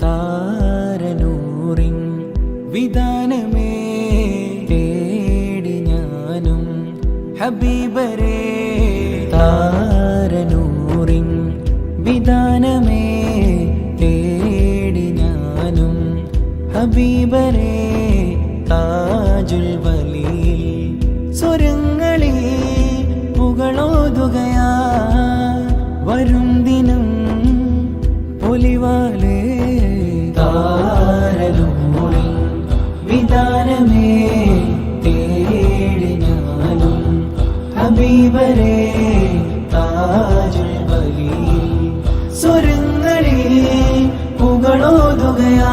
താരനൂറിൻ വിധാനമേ തേടി ഞാനും ഹബീബരേ താരനൂറിൻ വിധാനമേ തേടി ഞാനും ഹബീബരേ താജുൽ വലിയിൽ സ്വരങ്ങളിൽ പുകളോതുകയാ വരും ദിനം പൊലിവാലേ താരനൂറിൻ വിധാനമേ തേടി ഞാനും ഹബീബരേ താജുൽ വലിയിൽ സ്വരങ്ങളിൽ പുകളോതുകയാ